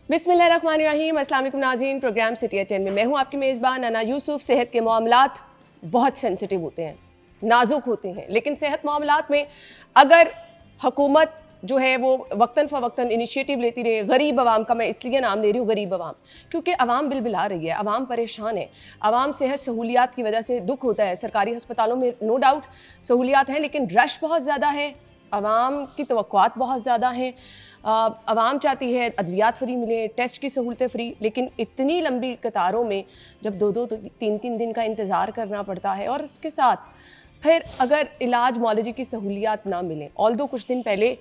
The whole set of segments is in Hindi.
बिस्मिल्लाहिर्रहमानिर्रहीम। अस्सलाम वालेकुम नाज़रीन, प्रोग्राम सिटी एट 10 में मैं हूँ आपकी मेज़बान अना यूसुफ। सेहत के मामलात बहुत सेंसिटिव होते हैं, नाजुक होते हैं, लेकिन सेहत मामलात में अगर हुकूमत जो है वो वक्तन फ़वक्तन इनिशिएटिव लेती रहे, गरीब आवाम का मैं इसलिए नाम ले रही हूँ गरीब आवाम, क्योंकि आवाम बिलबिला रही है, आवाम परेशान है, आवाम सेहत सहूलियात की वजह से दुख होता है। सरकारी अस्पतालों में नो डाउट सहूलियात हैं, लेकिन रश बहुत ज़्यादा है, आवाम की तवक्कुआत बहुत ज़्यादा हैं। आवाम चाहती है अद्वियात फ्री मिले, टेस्ट की सहूलतें फ्री, लेकिन इतनी लंबी कतारों में जब दो तीन दिन का इंतज़ार करना पड़ता है और उसके साथ फिर अगर इलाज मौलजी की सहूलियात ना मिलें। ऑल्दो कुछ दिन पहले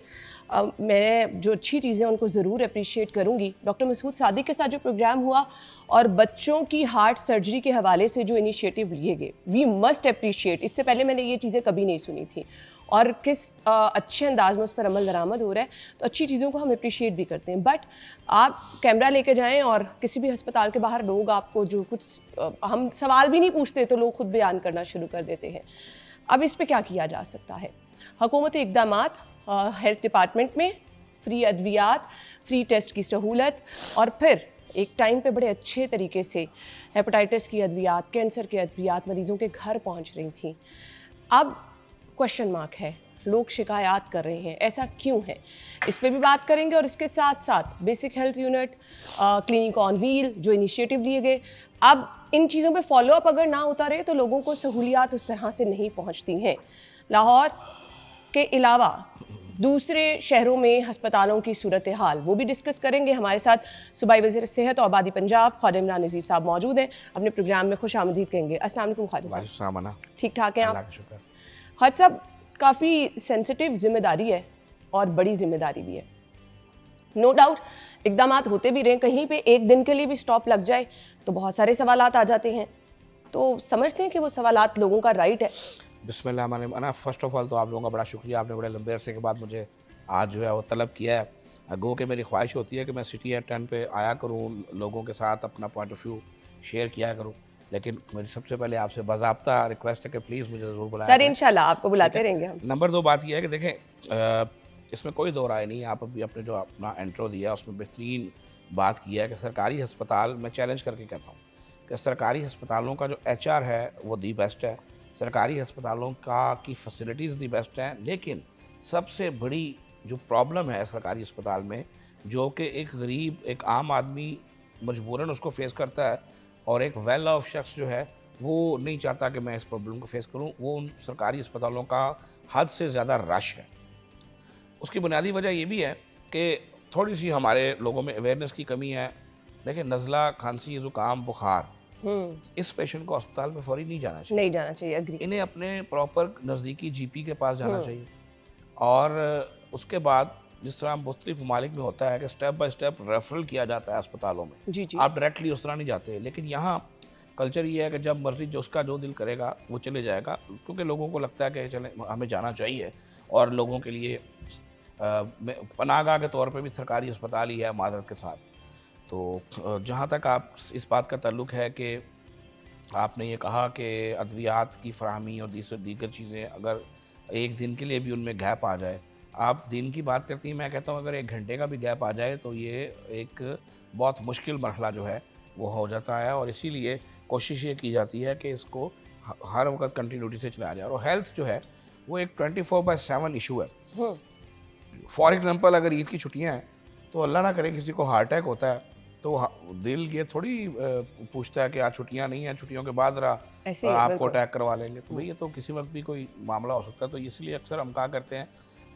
मैं जो अच्छी चीज़ें उनको ज़रूर अप्रिशिएट करूँगी, डॉक्टर मसूद सादिक के साथ जो प्रोग्राम हुआ और बच्चों की हार्ट सर्जरी के हवाले से जो इनिशिएटिव लिए गए, वी मस्ट अप्रिशिएट। इससे पहले मैंने ये चीज़ें कभी नहीं सुनी थी और किस अच्छे अंदाज में उस पर अमल दरामद हो रहा है, तो अच्छी चीज़ों को हम अप्रिशिएट भी करते हैं। बट आप कैमरा लेके जाएं और किसी भी अस्पताल के बाहर लोग आपको जो कुछ हम सवाल भी नहीं पूछते तो लोग खुद बयान करना शुरू कर देते हैं। अब इस पे क्या किया जा सकता है? हुकूमती इक़दामात, हेल्थ डिपार्टमेंट में फ्री अद्वियात, फ्री टेस्ट की सहूलत, और फिर एक टाइम पे बड़े अच्छे तरीके से हेपेटाइटिस की अद्वियात, कैंसर के अद्वियात मरीज़ों के घर पहुंच रही थी। अब क्वेश्चन मार्क है, लोग शिकायत कर रहे हैं, ऐसा क्यों है? इस पे भी बात करेंगे और इसके साथ साथ basic health unit, clinic on wheel जो इनिशिएटिव लिए गए, अब इन चीज़ों पे फॉलो अप अगर ना होता रहे तो लोगों को सहूलियात उस तरह से नहीं पहुंचती हैं। लाहौर के अलावा दूसरे शहरों में हस्पतालों की सूरत हाल वो भी डिस्कस करेंगे। हमारे साथ सूबाई वज़ीर सेहत और आबादी पंजाब ख्वाजा इमरान नज़ीर साहब मौजूद हैं, अपने प्रोग्राम में खुश आमदीद कहेंगे। अस्सलाम वालेकुम ख्वाजा साहब, ठीक ठाक हैं आप? ख्वाजा साहब, काफ़ी सेंसिटिव जिम्मेदारी है और बड़ी जिम्मेदारी भी है। नो डाउट इक़दामात होते भी रहें, कहीं पे एक दिन के लिए भी स्टॉप लग जाए तो बहुत सारे सवालात आ जाते हैं, तो समझते हैं कि वो सवालात लोगों का राइट है। बिस्मिल्लाह। फ़र्स्ट ऑफ़ ऑल तो आप लोगों का बड़ा शुक्रिया, आपने बड़े लंबे अरसे के बाद मुझे आज जो है वो तलब किया है। गो कि मेरी ख्वाहिश होती है कि मैं सिटी एट 10 पे आया करूँ, लोगों के साथ अपना पॉइंट ऑफ व्यू शेयर किया करूँ, लेकिन मेरी सबसे पहले आपसे बाज़ाब्ता रिक्वेस्ट है कि प्लीज़ मुझे ज़रूर बुलाएं। सर इंशाल्लाह आपको बुलाते रहेंगे हम। नंबर 2 बात यह है कि देखें, इसमें कोई दो राय नहीं है, आप अभी अपने जो अपना इंट्रो दिया उसमें बेहतरीन बात की है कि सरकारी अस्पताल, मैं चैलेंज करके कहता हूँ कि सरकारी अस्पतालों का जो HR है वो दी बेस्ट है, सरकारी अस्पतालों की फैसिलिटीज़ दी बेस्ट हैं, लेकिन सबसे बड़ी जो प्रॉब्लम है सरकारी अस्पताल में, जो कि एक गरीब, एक आम आदमी मजबूरन उसको फेस करता है और एक वेल ऑफ शख्स जो है वो नहीं चाहता कि मैं इस प्रॉब्लम को फेस करूं, वो उन सरकारी अस्पतालों का हद से ज़्यादा रश है। उसकी बुनियादी वजह ये भी है कि थोड़ी सी हमारे लोगों में अवेयरनेस की कमी है। देखिए, नज़ला, खांसी, ज़ुकाम, बुखार, इस पेशेंट को अस्पताल में फौरी नहीं जाना चाहिए, नहीं जाना चाहिए, एग्री। इन्हें अपने प्रॉपर नज़दीकी GP के पास जाना चाहिए, और उसके बाद जिस तरह मुख्तलिफ ममालिक में होता है कि स्टेप बाय स्टेप रेफरल किया जाता है अस्पतालों में, जी जी। आप डायरेक्टली उस तरह नहीं जाते, लेकिन यहाँ कल्चर ये है कि जब मर्जी जो उसका जो दिल करेगा वो चले जाएगा, क्योंकि लोगों को लगता है कि चले हमें जाना चाहिए, और लोगों के लिए पनाहगाह के तौर पे भी सरकारी अस्पताल ही है मादरत के साथ। तो जहाँ तक आप इस बात का ताल्लुक़ है कि आपने ये कहा कि अद्वियात की फ़राहमी और दीगर चीज़ें अगर एक दिन के लिए भी उनमें गैप आ जाए, आप दिन की बात करती हैं, मैं कहता हूँ अगर 1 घंटे का भी गैप आ जाए तो ये एक बहुत मुश्किल मरहला जो है वो हो जाता है, और इसीलिए कोशिश ये की जाती है कि इसको हर वक्त कंटिन्यूटी से चलाया जाए। और हेल्थ जो है वो एक 24/7 इशू है। फॉर एग्जाम्पल, अगर ईद की छुट्टियाँ हैं तो अल्लाह ना करे किसी को हार्ट अटैक होता है तो दिल ये थोड़ी पूछता है कि आज छुट्टियाँ नहीं हैं, छुट्टियों के बाद आपको अटैक करवा लेंगे, तो भाई ये तो किसी वक्त भी कोई मामला हो सकता है। तो इसलिए अक्सर हम कहा करते हैं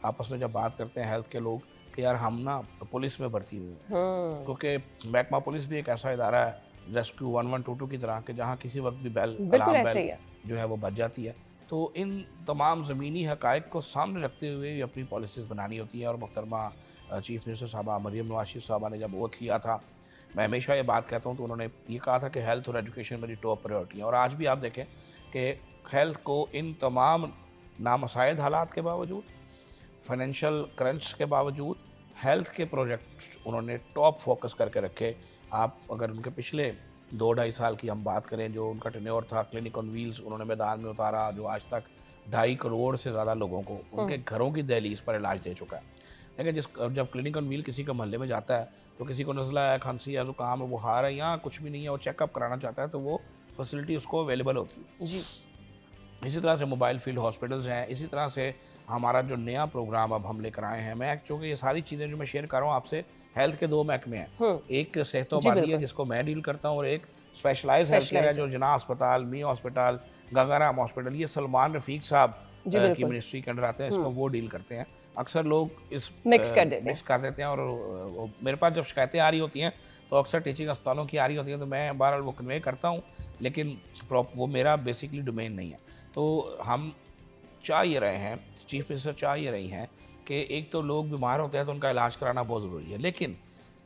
आपस में जब बात करते हैं हेल्थ के लोग कि यार हम ना पुलिस में भर्ती हुए हैं, क्योंकि महकमा पुलिस भी एक ऐसा इदारा है रेस्क्यू 1122 की तरह के, जहाँ किसी वक्त भी अलार्म बेल जो है वो बज जाती है। तो इन तमाम ज़मीनी हक़ाइक़ को सामने रखते हुए अपनी पॉलिसीज़ बनानी होती है। और मोहतरमा चीफ़ मिनिस्टर साहबा मरियम नवाज़ शरीफ साहबा ने जब ओथ लिया था, मैं हमेशा ये बात कहता हूँ, तो उन्होंने ये कहा था कि हेल्थ और एजुकेशन मेरी टॉप प्रायोरिटी है। और आज भी आप देखें कि हेल्थ को इन तमाम नामसाइद हालात के बावजूद, फाइनेंशियल क्रंच के बावजूद, हेल्थ के प्रोजेक्ट उन्होंने टॉप फोकस करके रखे। आप अगर उनके पिछले 2-2.5 साल की हम बात करें, जो उनका टेन्योर था, क्लिनिक ऑन व्हील्स उन्होंने मैदान में उतारा, जो आज तक 2.5 करोड़ से ज़्यादा लोगों को उनके घरों की दहलीज पर इलाज दे चुका है। लेकिन जब क्लिनिक ऑन व्हील किसी का मोहल्ले में जाता है तो किसी को नज़ला है, खांसी है, जुकाम है, बुखार है, यहाँ कुछ भी नहीं है, वो चेकअप कराना चाहता है तो वो फैसिलिटी उसको अवेलेबल होती है जी। इसी तरह से मोबाइल फील्ड हॉस्पिटल्स हैं। इसी तरह से हमारा जो नया प्रोग्राम अब हम लेकर आए हैं, मैं चूँकि ये सारी चीज़ें जो मैं शेयर कर रहा हूँ आपसे, हेल्थ के 2 महकमे हैं, एक सेहतोबादी है जिसको मैं डील करता हूँ और एक स्पेशलाइज हेल्थ केयर है जो जिन्ना अस्पताल, मी हॉस्पिटल, गंगाराम हॉस्पिटल, ये सलमान रफ़ीक साहब की मिनिस्ट्री के अंडर आते हैं, इसको वो डील करते हैं। अक्सर लोग इस मिक्स कर देते हैं और मेरे पास जब शिकायतें आ रही होती हैं तो अक्सर टीचिंग अस्पतालों की आ रही होती हैं तो मैं बहरहाल वो कन्वे करता हूँ, लेकिन वो मेरा बेसिकली डोमेन नहीं है। तो हम चाह ये रहे हैं, चीफ मिनिस्टर चाह ये रही हैं कि एक तो लोग बीमार होते हैं तो उनका इलाज कराना बहुत ज़रूरी है, लेकिन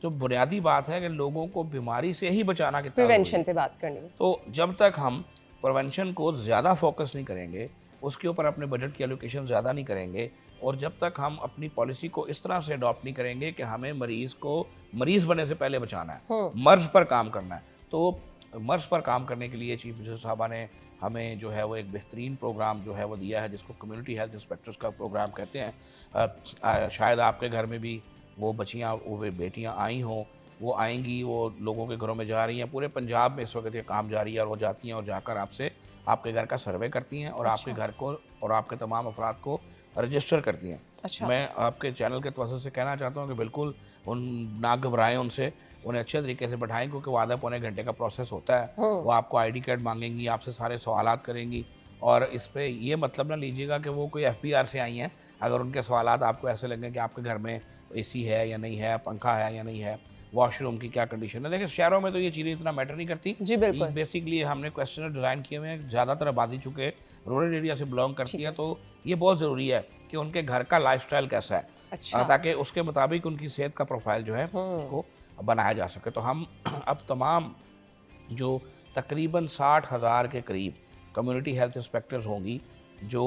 जो बुनियादी बात है कि लोगों को बीमारी से ही बचाना कितना प्रिवेंशन पे बात करनी है। तो जब तक हम प्रिवेंशन को ज़्यादा फोकस नहीं करेंगे, उसके ऊपर अपने बजट की एलोकेशन ज़्यादा नहीं करेंगे और जब तक हम अपनी पॉलिसी को इस तरह से अडॉप्ट नहीं करेंगे कि हमें मरीज़ को मरीज़ बनने से पहले बचाना है, मर्ज़ पर काम करना है, तो मर्ज़ पर काम करने के लिए चीफ मिनिस्टर साहबा ने हमें जो है वो एक बेहतरीन प्रोग्राम जो है वो दिया है जिसको कम्युनिटी हेल्थ इंस्पेक्टर्स का प्रोग्राम कहते हैं। शायद आपके घर में भी वो बच्चियाँ, वो बेटियाँ आई हों, वो आएंगी, वो लोगों के घरों में जा रही हैं। पूरे पंजाब में इस वक्त ये काम जारी है और वो जाती हैं और जाकर आपसे आपके घर का सर्वे करती हैं और आपके घर को और आपके तमाम अफराद को रजिस्टर करती हैं। मैं आपके चैनल के तवज्जो से कहना चाहता हूँ कि बिल्कुल ना घबराएं उनसे, उन्हें अच्छे तरीके से बैठाएं क्योंकि वो आधा पौने घंटे का प्रोसेस होता है। वो आपको ID कार्ड मांगेंगी, आपसे सारे सवालात करेंगी और इस पर ये मतलब ना लीजिएगा कि वो कोई FPR से आई हैं। अगर उनके सवालात आपको ऐसे लगें कि आपके घर में AC है या नहीं है, पंखा है या नहीं है, वॉशरूम की क्या कंडीशन है, देखिए शहरों में तो ये चीज़ें इतना मैटर नहीं करती। जी बिल्कुल। बेसिकली हमने क्वेश्चनर डिज़ाइन किए हुए हैं, ज़्यादातर आबादी चूँकि रूरल एरिया से बिलोंग करती है तो ये बहुत ज़रूरी है कि उनके घर का लाइफस्टाइल कैसा है, ताकि उसके मुताबिक उनकी सेहत का प्रोफाइल जो है उसको बनाया जा सके। तो हम अब तमाम जो तकरीबन 60,000 के करीब कम्युनिटी हेल्थ इंस्पेक्टर्स होंगी जो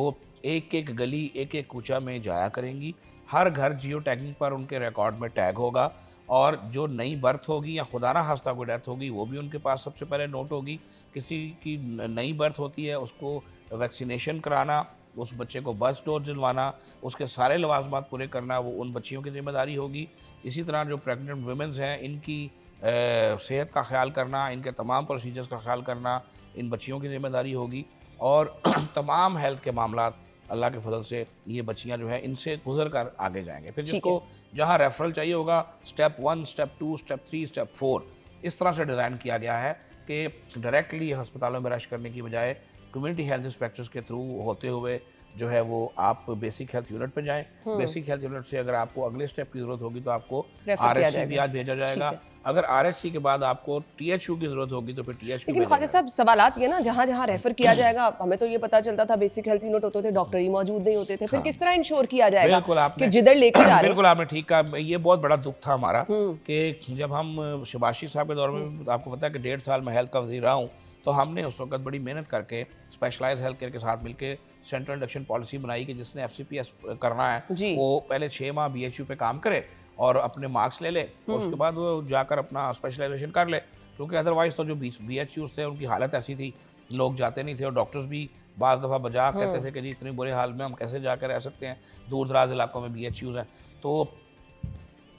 एक एक गली, एक एक कूचा में जाया करेंगी। हर घर जियो टैगिंग पर उनके रिकॉर्ड में टैग होगा और जो नई बर्थ होगी या खुदा ना खास्ता कोई डेथ होगी वो भी उनके पास सबसे पहले नोट होगी। किसी की नई बर्थ होती है उसको वैक्सीनेशन कराना, उस बच्चे को बर्थ डोज दिलवाना, उसके सारे लवाजमात पूरे करना वो उन बच्चियों की जिम्मेदारी होगी। इसी तरह जो प्रेग्नेंट वुमेन्स हैं इनकी सेहत का ख्याल करना, इनके तमाम प्रोसीजर्स का ख्याल करना इन बच्चियों की जिम्मेदारी होगी और तमाम हेल्थ के मामलात अल्लाह के फजल से ये बच्चियां जो है इनसे गुजर कर आगे जाएंगे। फिर जिसको जहां रेफरल चाहिए होगा स्टेप 1, स्टेप 2, स्टेप 3, स्टेप 4 इस तरह से डिज़ाइन किया गया है कि डायरेक्टली अस्पतालों में रश करने की बजाय कम्युनिटी हेल्थ इंस्पेक्टर्स के थ्रू होते हुए जो है वो आप बेसिक हेल्थ यूनिट पे जाएं। बेसिक हेल्थ यूनिट से अगर आपको अगले स्टेप की ज़रूरत होगी तो आपको RHC भी आज भेजा जाएगा। अगर RHC के बाद आपको THU की ज़रूरत होगी तो फिर THU। लेकिन ख्वाजा साहब सवालात ये ना जहाँ जहाँ रेफर किया जाएगा, हमें तो ये पता चलता था बेसिक हेल्थ यूनिट होते थे, डॉक्टर ही मौजूद नहीं होते थे, फिर किस तरह इंश्योर किया जाएगा कि जिधर लेकर जा रहे हैं। बिल्कुल आपने ठीक कहा, ये बहुत बड़ा दुख था हमारा कि जब हम शबाशी साहब के दौर में, आपको पता है कि 1.5 साल में हेल्थ का वज़ीर रहा हूँ, तो हमने उस वक्त बड़ी मेहनत करके स्पेशलाइज हेल्थ केयर के साथ मिलकर सेंट्रल इंडक्शन पॉलिसी बनाई कि जिसने FCPS करना है वो पहले 6 माह BHU पे काम करे और अपने मार्क्स ले ले और उसके बाद वो जाकर अपना स्पेशलाइजेशन कर ले, क्योंकि अदरवाइज़ तो जो BHUs थे उनकी हालत ऐसी थी, लोग जाते नहीं थे और डॉक्टर्स भी बाज़ दफ़ा बजा कहते थे कि जी इतने बुरे हाल में हम कैसे जाकर रह सकते हैं, दूर दराज इलाकों में BHUs हैं। तो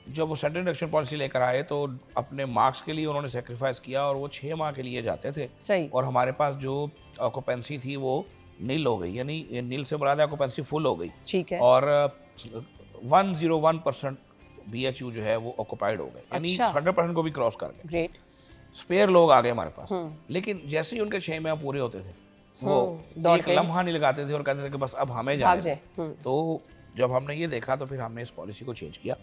जब वो सेंट्रल इंडक्शन पॉलिसी लेकर आए तो अपने मार्क्स के लिए उन्होंने सेक्रीफाइस किया और वो 6 माह के लिए जाते थे। सही। और हमारे पास जो ऑक्यूपेंसी थी वो नील हो गई, यानी नील से मुराद ऑक्यूपेंसी फुल हो गई। ठीक है। और 101% BHU जो है वो ऑक्यूपाइड हो गए, यानी 100% को भी क्रॉस कर गए। ग्रेट। स्पेयर लोग आ गए हमारे पास, लेकिन जैसे ही उनके 6 माह पूरे होते थे वो एक लम्हा नहीं लगाते थे और कहते थे कि बस अब हमें जाए। तो जब हमने ये देखा तो फिर हमने इस पॉलिसी को चेंज किया।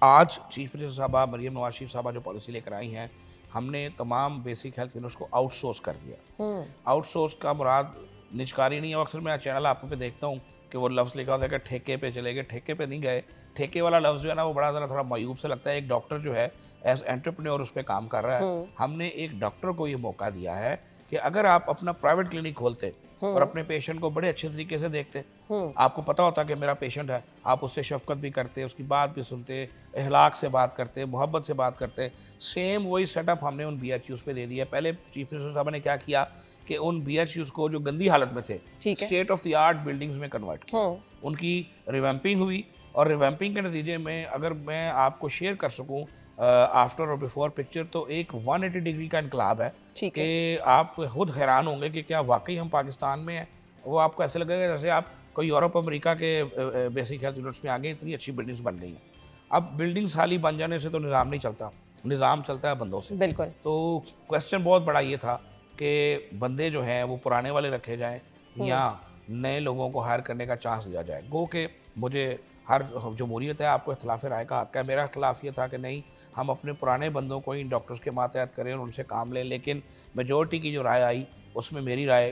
आज चीफ मिनिस्टर साहबा मरियम नवाज शरीफ साहबा जो पॉलिसी लेकर आई हैं, हमने तमाम बेसिक हेल्थ यूनिट्स को आउटसोर्स कर दिया। आउटसोर्स का मुराद निजकारी नहीं है। अक्सर मैं चैनल आप पे देखता हूँ कि वो लफ्ज़ लिखा होता है कि ठेके पे चले गए, ठेके पे नहीं गए। ठेके वाला लफ्ज़ जो है ना वो बड़ा ज़रा थोड़ा मायूब से लगता है। एक डॉक्टर जो है एज एंटरप्रेन्योर उस पर काम कर रहा है। हमने एक डॉक्टर को ये मौका दिया है कि अगर आप अपना प्राइवेट क्लिनिक खोलते और अपने पेशेंट को बड़े अच्छे तरीके से देखते, आपको पता होता कि मेरा पेशेंट है, आप उससे शफकत भी करते, उसकी बात भी सुनते, अखलाक से बात करते, मोहब्बत से बात करते। सेम वही सेटअप हमने उन BHUs पे दे दिया। पहले चीफ मिनिस्टर साहब ने क्या किया कि उन BHUs को जो गंदी हालत में थे state of the art buildings में कन्वर्ट किया। उनकी रिवैम्पिंग हुई, और रिवैम्पिंग के नतीजे में अगर मैं आपको शेयर कर सकूं आफ्टर और बिफोर पिक्चर, तो एक 180 डिग्री का इनकलाब है ठीक है। कि आप खुद हैरान होंगे कि क्या वाकई हम पाकिस्तान में हैं। वो आपको ऐसे लगेगा जैसे आप कोई यूरोप अमेरिका के बेसिक हेल्थ यूनिट्स में आ गए, इतनी अच्छी बिल्डिंग्स बन गई हैं। अब बिल्डिंग्स खाली बन जाने से तो निज़ाम नहीं चलता, निज़ाम चलता है बंदों से। बिल्कुल। तो क्वेश्चन बहुत बड़ा ये था कि बंदे जो हैं वो पुराने वाले रखे जाएं या नए लोगों को हायर करने का चांस दिया जाए। गो कि मुझे हर जमहूरियत है, आपको इख्तिलाफ राय का हक़ है। मेरा इख्तिलाफ ये था कि नहीं, हम अपने पुराने बंदों को इन डॉक्टर्स के मातहत करें और उनसे काम लें, लेकिन मेजॉरिटी की जो राय आई उसमें मेरी राय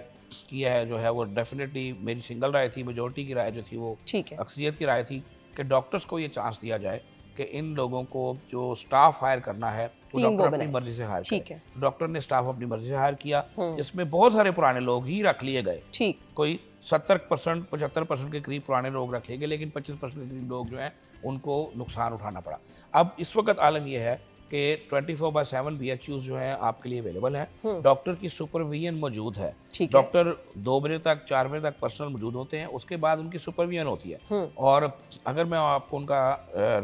की है जो है वो डेफिनेटली मेरी सिंगल राय थी, मेजॉरिटी की राय जो थी वो ठीक है। अक्सरियत की राय थी कि डॉक्टर्स को ये चांस दिया जाए कि इन लोगों को जो स्टाफ हायर करना है वो टीम वो डॉक्टर अपनी बनाए। मर्जी से हायर ठीक करे। है। तो डॉक्टर ने स्टाफ अपनी मर्जी से हायर किया, जिसमें बहुत सारे पुराने लोग ही रख लिए गए। ठीक। कोई 70% 75% के करीब पुराने लोग रख लिए गए, लेकिन 25% के करीब लोग जो हैं उनको नुकसान उठाना पड़ा। अब इस वक्त आलम यह है कि 24/7 BHUs जो हैं आपके लिए अवेलेबल हैं। डॉक्टर की सुपरविजन मौजूद है। ठीक है। डॉक्टर 2 बजे तक 4 बजे तक पर्सनल मौजूद होते हैं, उसके बाद उनकी सुपरविजन होती है। और अगर मैं आपको उनका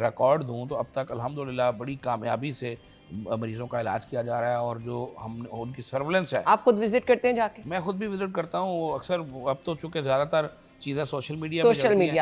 रिकॉर्ड दूं तो अब तक अल्हम्दुलिल्लाह बड़ी कामयाबी से मरीज़ों का इलाज किया जा रहा है। और जो हम उनकी सर्वेलेंस है, आप खुद विजिट करते हैं जाके? मैं खुद भी विजिट करता हूँ अक्सर। अब तो चूँकि ज़्यादातर चीज़ें सोशल मीडिया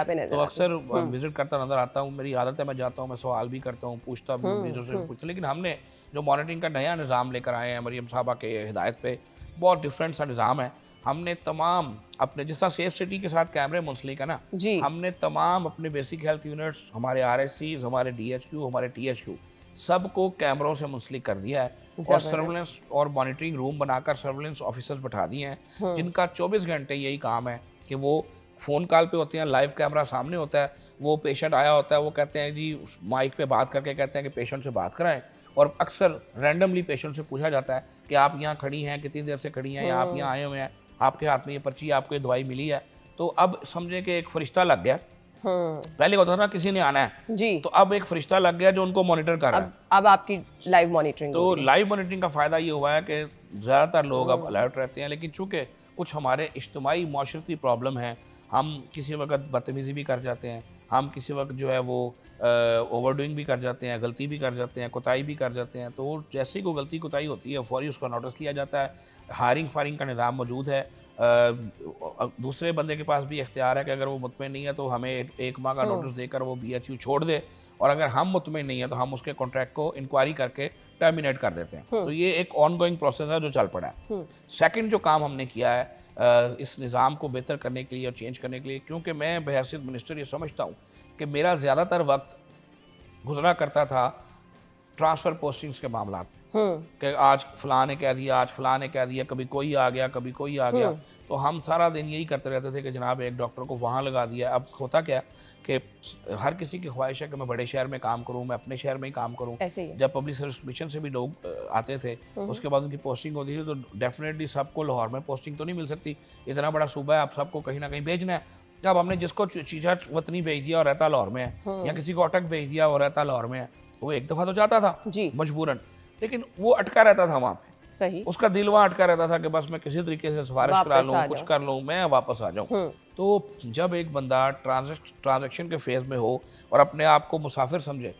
पे नजर तो अक्सर विजिट करता नज़र आता हूँ। मेरी आदत है, मैं जाता हूँ, मैं सवाल भी करता हूँ, पूछता भी हूँ, मरीजों से पूछता। लेकिन हमने जो मॉनिटरिंग का नया निज़ाम लेकर आए हैं मरीम साहबा के हिदायत पे, बहुत डिफरेंट सा निज़ाम है। हमने तमाम अपने, जिस तरह सेफ सिटी के साथ कैमरे मुंसलिक है ना, हमने तमाम अपने बेसिक हेल्थ यूनिट्स, हमारे RSCs, हमारे DHQ, हमारे THQ, सबको कैमरों से मुंसलिक कर दिया है। और सर्वेलेंस और मॉनिटरिंग रूम बनाकर सर्वेलेंस ऑफिसर्स बैठा दिए हैं, जिनका 24 घंटे यही काम है कि वो फ़ोन कॉल पे होते हैं, लाइव कैमरा सामने होता है, वो पेशेंट आया होता है, वो कहते हैं जी, माइक पे बात करके कहते हैं कि पेशेंट से बात कराएं। और अक्सर रैंडमली पेशेंट से पूछा जाता है कि आप यहाँ खड़ी हैं, कितनी देर से खड़ी हैं, या आप यहाँ आए हुए हैं, आपके हाथ में ये पर्ची, आपको ये दवाई मिली है। तो अब समझे कि एक फरिश्ता लग गया। पहले होता था ना किसी ने आना है जी, तो अब एक फरिश्ता लग गया जो उनको मॉनिटर कर रहा है। अब आपकी लाइव मॉनिटरिंग। तो लाइव मॉनिटरिंग का फ़ायदा ये हुआ है कि ज़्यादातर लोग अब अलर्ट रहते हैं। लेकिन चूँकि कुछ हमारे इज्तिमाई माशरती प्रॉब्लम है, हम किसी वक्त बदतमीज़ी भी कर जाते हैं, हम किसी वक्त जो है वो ओवरडूइंग भी कर जाते हैं, गलती भी कर जाते हैं, कोताही भी कर जाते हैं। तो जैसे ही कोई गलती कोताही होती है फौरी उसका नोटिस लिया जाता है। हायरिंग फायरिंग का निज़ाम मौजूद है। दूसरे बंदे के पास भी इख्तियार है कि अगर वो मुतमिन नहीं है तो हमें 1 माह का नोटिस देकर वो BHU छोड़ दे, और अगर हम मुतमिन नहीं है तो हम उसके कॉन्ट्रैक्ट को इंक्वायरी करके टर्मिनेट कर देते हैं। तो ये एक ऑनगोइंग प्रोसेस है जो चल पड़ा है। सेकंड जो काम हमने किया है इस निज़ाम को बेहतर करने के लिए और चेंज करने के लिए, क्योंकि मैं बहैसियत मिनिस्टर ये समझता हूँ कि मेरा ज़्यादातर वक्त गुजरा करता था ट्रांसफ़र पोस्टिंग्स के मामला में, कि आज फ़लाँ ने कह दिया, आज फ़लाँ ने कह दिया, कभी कोई आ गया, कभी कोई आ गया। तो हम सारा दिन यही करते रहते थे कि जनाब एक डॉक्टर को वहाँ लगा दिया। अब होता क्या कि हर किसी की ख्वाहिश है कि मैं बड़े शहर में काम करूँ, मैं अपने शहर में ही काम करूँ। जब पब्लिक सर्विस कमीशन से भी लोग आते थे, उसके बाद उनकी पोस्टिंग होती थी, तो डेफिनेटली सबको लाहौर में पोस्टिंग तो नहीं मिल सकती, इतना बड़ा सूबा है, आप सबको कहीं ना कहीं भेजना है। अब हमने जिसको चीज़ा वतनी भेज दिया और रहता लाहौर में है, या किसी को अटक भेज दिया और रहता लाहौर में है, वो एक दफ़ा तो जाता था मजबूरन, लेकिन वो अटका रहता था वहाँ पे। सही, उसका दिल वहाँ अटका रहता था कि बस मैं किसी तरीके से सिफारिश करा लूँ, कुछ कर लूँ, मैं वापस आ जाऊँ। तो जब एक बंदा ट्रांजैक्शन के फेज में हो और अपने आप को मुसाफिर समझे,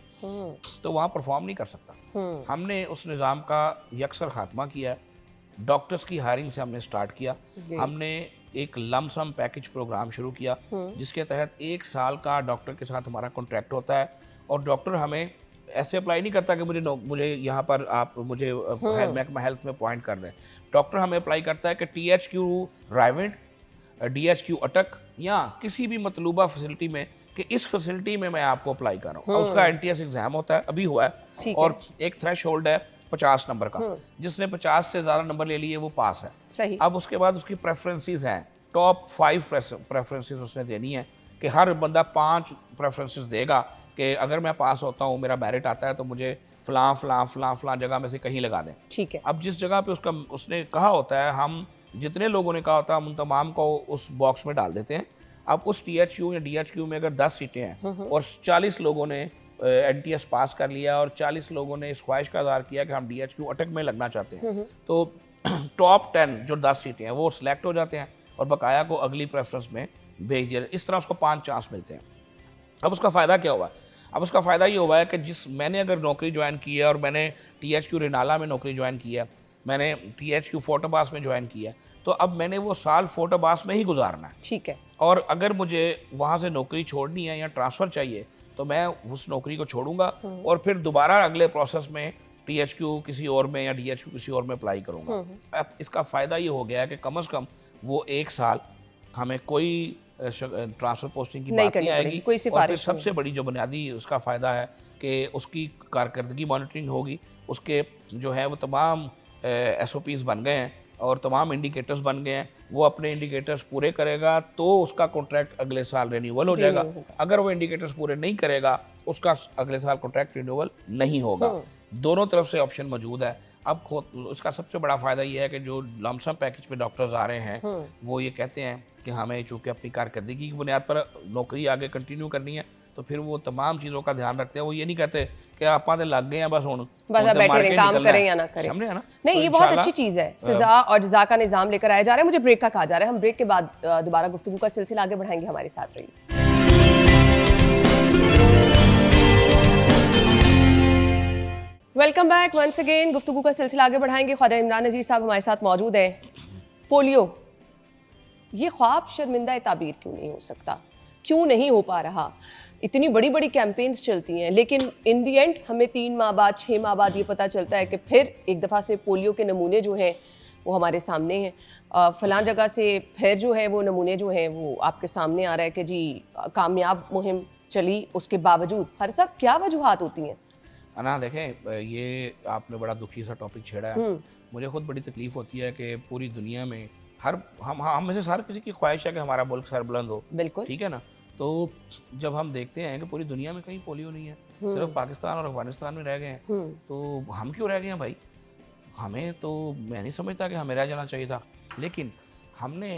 तो वहाँ परफॉर्म नहीं कर सकता। हमने उस निज़ाम का यकसर खात्मा किया है। डॉक्टर्स की हायरिंग से हमने स्टार्ट किया। हमने एक लमसम पैकेज प्रोग्राम शुरू किया, जिसके तहत 1 साल का डॉक्टर के साथ हमारा कॉन्ट्रैक्ट होता है। और डॉक्टर हमें ऐसे अप्लाई नहीं करता कि मुझे यहाँ पर आप मुझे महकमा हेल्थ में पॉइंट कर दें। डॉक्टर हमें अप्लाई करता है कि THQ रायवेंट, DHQ अटक, या किसी भी मतलूबा फैसिलिटी में कि इस फैसिलिटी में मैं आपको अप्लाई कर रहा हूँ। उसका NTS एग्ज़ाम होता है, अभी हुआ है, और एक थ्रेश होल्ड है 50 नंबर का। जिसने 50 से ज़्यादा नंबर ले लिए वो पास है। सही। अब उसके बाद उसकी प्रेफरेंसेस हैं, टॉप 5 प्रेफरेंसेस उसने देनी है कि हर बंदा 5 प्रेफरेंसेस देगा कि अगर मैं पास होता हूँ, मेरा मेरिट आता है, तो मुझे फ़लाँ फ़लाँ फ़लाँ फ़लाँ जगह में से कहीं लगा दें। ठीक है। अब जिस जगह पे उसने कहा होता है, हम जितने लोगों ने कहा होता है हम उन तमाम को उस बॉक्स में डाल देते हैं। अब उस THQ या DHQ में अगर 10 सीटें हैं और 40 लोगों ने NTS पास कर लिया और 40 लोगों ने इस ख्वाहिश का इज़हार किया कि हम DHQ अटक में लगना चाहते हैं, तो टॉप 10 जो 10 सीटें हैं वो सिलेक्ट हो जाते हैं और बकाया को अगली प्रेफरेंस में भेज दिया। इस तरह उसको 5 चांस मिलते हैं। अब उसका फ़ायदा क्या हुआ? अब उसका फ़ायदा ये हुआ है कि मैंने अगर नौकरी ज्वाइन की है और मैंने THQ रेनाला में नौकरी ज्वाइन की है, मैंने THQ फोर्टाबास में ज्वाइन किया है, तो अब मैंने वो साल फोर्टाबास में ही गुजारना है। ठीक है। और अगर मुझे वहाँ से नौकरी छोड़नी है या ट्रांसफ़र चाहिए तो मैं उस नौकरी को छोड़ूंगा और फिर दोबारा अगले प्रोसेस में THQ किसी और में या DHQ किसी और में अप्लाई करूंगा। अब इसका फ़ायदा ये हो गया है कि कम से कम वो 1 साल हमें कोई ट्रांसफ़र पोस्टिंग की बात नहीं आएगी। कोई और फिर सिफारिश सबसे बड़ी जो बुनियादी उसका फ़ायदा है कि उसकी कारकर्दगी मॉनिटरिंग होगी, उसके जो है वो तमाम SOPs बन गए हैं और तमाम इंडिकेटर्स बन गए हैं। वो अपने इंडिकेटर्स पूरे करेगा तो उसका कॉन्ट्रैक्ट अगले साल रिन्यूअल हो जाएगा। अगर वो इंडिकेटर्स पूरे नहीं करेगा उसका अगले साल कॉन्ट्रैक्ट रिन्यूअल नहीं होगा। दोनों तरफ से ऑप्शन मौजूद है। अब उसका सबसे बड़ा फ़ायदा ये है कि जो लमसम पैकेज पे डॉक्टर्स आ रहे हैं वो ये कहते हैं कि हमें चूँकि अपनी कारकर्दगी की बुनियाद पर नौकरी आगे कंटिन्यू करनी है तो फिर वो तमाम चीज़ों का ध्यान रखते हैं। वो ये नहीं कहते कि आप लग गए हैं बस बैठे रहें, काम करें या ना करें। समझे ना? नहीं, ये बहुत अच्छी चीज़ है। सज़ा और जज़ा का निज़ाम लेकर आया जा रहा है। मुझे ब्रेक का कहा जा रहा है। हम ब्रेक के बाद दोबारा गुफ्तगू का सिलसिला आगे बढ़ाएंगे। हमारे साथ रहिए। Welcome back once again. गुफ्तगू का सिलसिला आगे बढ़ाएंगे। ख्वाजा इमरान नज़ीर साहब हमारे साथ मौजूद हैं। पोलियो, ये ख्वाब शर्मिंदा ताबीर क्यों नहीं हो सकता? क्यों नहीं हो पा रहा? इतनी बड़ी बड़ी कैंपेन्स चलती हैं लेकिन इन दी एंड हमें 3 माह बाद 6 माह बाद ये पता चलता है कि फिर एक दफ़ा से पोलियो के नमूने जो हैं वो हमारे सामने हैं। फ़लाँ जगह से फिर जो है वो नमूने जो हैं वो आपके सामने आ रहा है कि जी कामयाब मुहिम चली, उसके बावजूद हर सब क्या वजूहात होती हैं? अना देखें, ये आपने बड़ा दुखी सा टॉपिक छेड़ा है। मुझे खुद बड़ी तकलीफ़ होती है कि पूरी दुनिया में हम में से हर किसी की ख्वाहिश है कि हमारा मुल्क सरबुलंद हो। बिल्कुल, ठीक है ना? तो जब हम देखते हैं कि पूरी दुनिया में कहीं पोलियो नहीं है, सिर्फ पाकिस्तान और अफगानिस्तान में रह गए हैं, तो हम क्यों रह गए हैं भाई? हमें तो मैं नहीं समझता कि हमें रह जाना चाहिए था। लेकिन हमने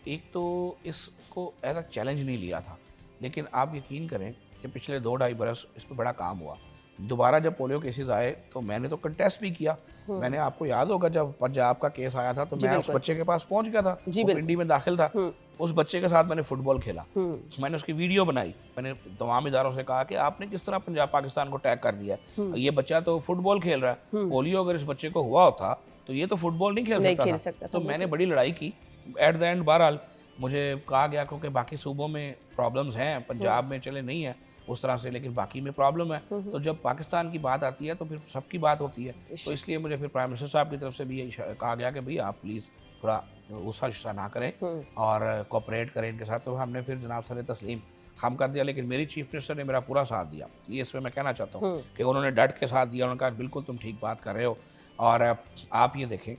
एक तो इसको एज अ चैलेंज नहीं लिया था। लेकिन आप यकीन करें कि पिछले 2-2.5 बरस इस पर बड़ा काम हुआ। दोबारा जब पोलियो केसेस आए तो मैंने तो कंटेस्ट भी किया। मैंने, आपको याद होगा जब पंजाब का केस आया था तो मैं उस बच्चे के पास पहुंच गया था, वो पिंडी में दाखिल था। उस बच्चे के साथ मैंने फुटबॉल खेला, मैंने उसकी वीडियो बनाई। मैंने तमाम इदारों से कहा कि आपने किस तरह पंजाब पाकिस्तान को टैग कर दिया है, ये बच्चा तो फुटबॉल खेल रहा है, पोलियो अगर इस बच्चे को हुआ होता तो ये तो फुटबॉल नहीं खेल सकता था। तो मैंने बड़ी लड़ाई की। एट द एंड बहरहाल मुझे कहा गया क्योंकि बाकी सूबों में प्रॉब्लम्स हैं, पंजाब में चले नहीं है उस तरह से, लेकिन बाकी में प्रॉब्लम है। तो जब पाकिस्तान की बात आती है तो फिर सबकी बात होती है। तो इसलिए मुझे फिर प्राइम मिनिस्टर साहब की तरफ से भी यही कहा गया कि भाई आप प्लीज़ थोड़ा गुस्सा ना करें और कोऑपरेट करें इनके साथ। तो हमने फिर जनाब सर तस्लीम खम कर दिया, लेकिन मेरी चीफ मिनिस्टर ने मेरा पूरा साथ दिया। ये इसमें मैं कहना चाहता हूँ कि उन्होंने डट के साथ दिया। उन्होंने कहा बिल्कुल तुम ठीक बात कर रहे हो। और आप ये देखें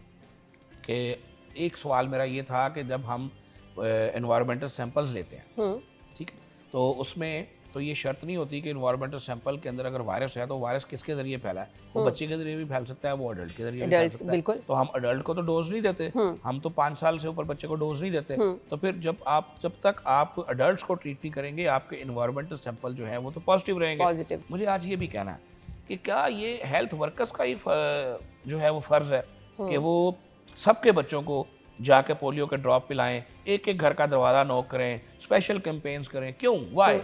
कि एक सवाल मेरा ये था कि जब हम एनवायरमेंटल सैंपल्स लेते हैं, ठीक है, तो उसमें तो ये शर्त नहीं होती कि इन्वायरमेंटल सैंपल के अंदर अगर वायरस है तो वायरस किसके जरिए फैला है? वो बच्चे के जरिए भी फैल सकता है, वो अडल्ट के जरिए भी फैल सकता है। तो हम अडल्ट को तो डोज नहीं देते, हम तो 5 साल से ऊपर बच्चे को डोज नहीं देते। तो फिर जब तक आप अडल्ट को ट्रीट नहीं करेंगे, आपके इन्वायरमेंटल सैंपल जो है वो तो पॉजिटिव रहेंगे। मुझे आज ये भी कहना है कि क्या ये हेल्थ वर्कर्स का ही जो है वो फ़र्ज़ है कि वो सबके बच्चों को जाके पोलियो के ड्रॉप पिलाएं, एक एक घर का दरवाज़ा नॉक करें, स्पेशल कैंपेन्स करें? क्यों? वाई?